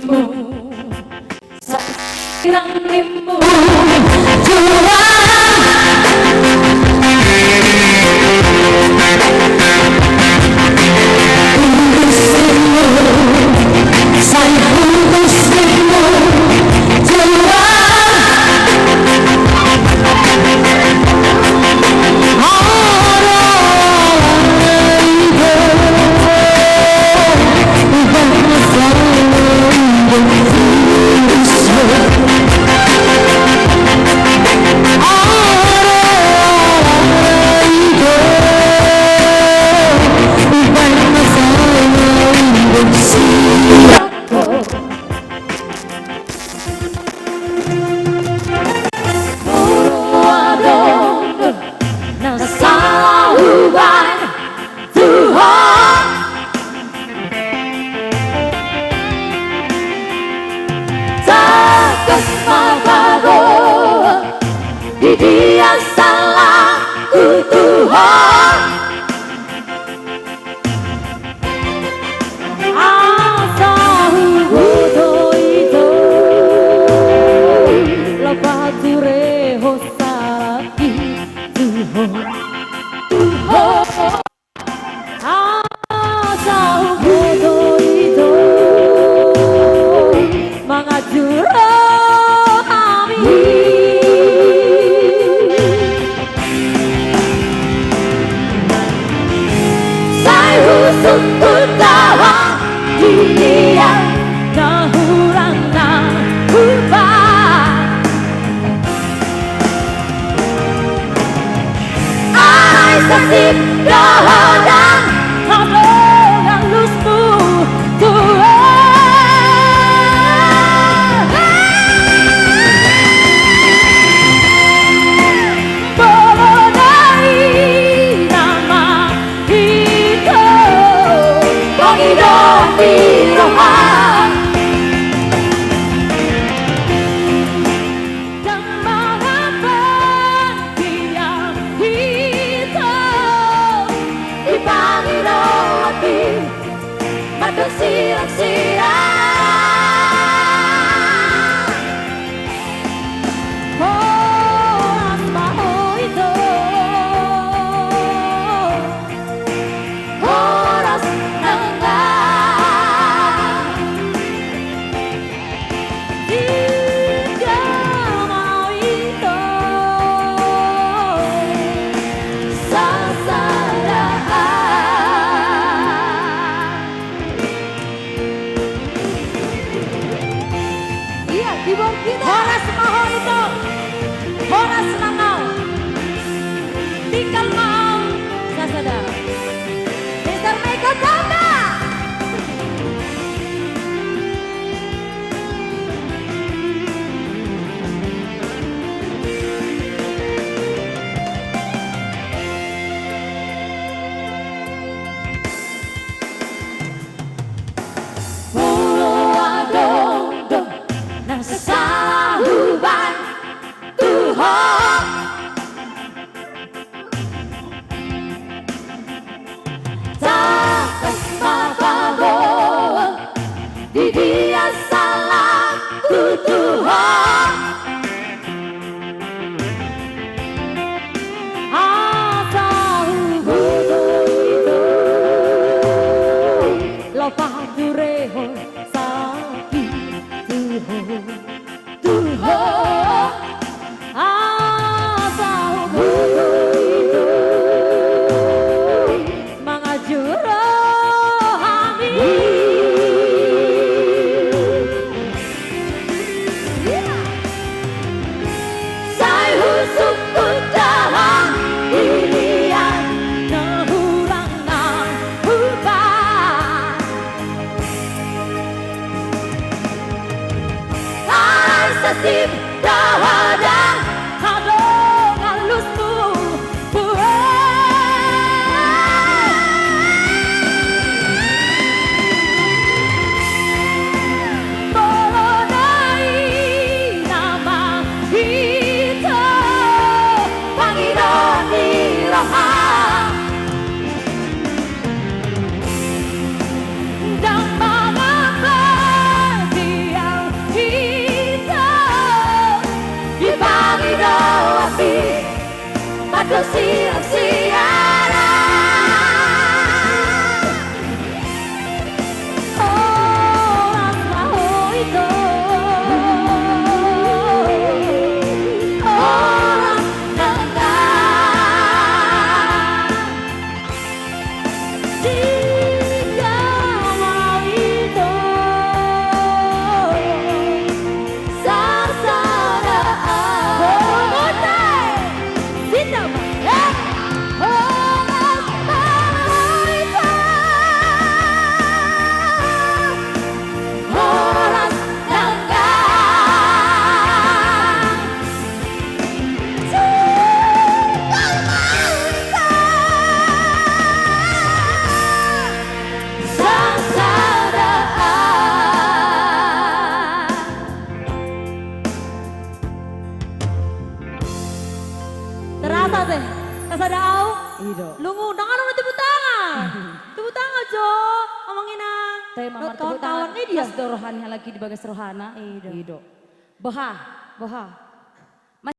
limu sayang limu juara dia salah Tuhan asal hudo itu lepas reho sakit Tuhan asal hudo itu mengajur sungguh tahu dunia nahurang nahubah ai sasip dohodang hadogang lusmu Tuhan dan mengapa dia hitam di panggilan hati mata siang-siang Horas mau itu, horas mau, tinggal mau, sasadar. Mister Mega Tanda. Sahuban Tuhan tak kesempatan di dia salah Tuhan asal butuh itu lepas dureho sakit Tuhan asal butuh itu mengajur rohani saya husuk utahan dunia nahurang nahubah sasip dahadan hadong halusmu Bolonai nama kita panggilan iraha dan mengapa dia aku siap-siap. Oras mau itu, oras datang. Jika mau itu sasaraan. Sinta oras mau itu, oras datang. Terasa teh, kesadau. Iya. Lu ngundang kan tepuk tangan. Tepuk tangan, Jo. Ngomongin ah. Tema Kawan-kawan ini dia. Mas Dorohannya lagi di bagas rohana. Iya. Iya. Boha. Boha.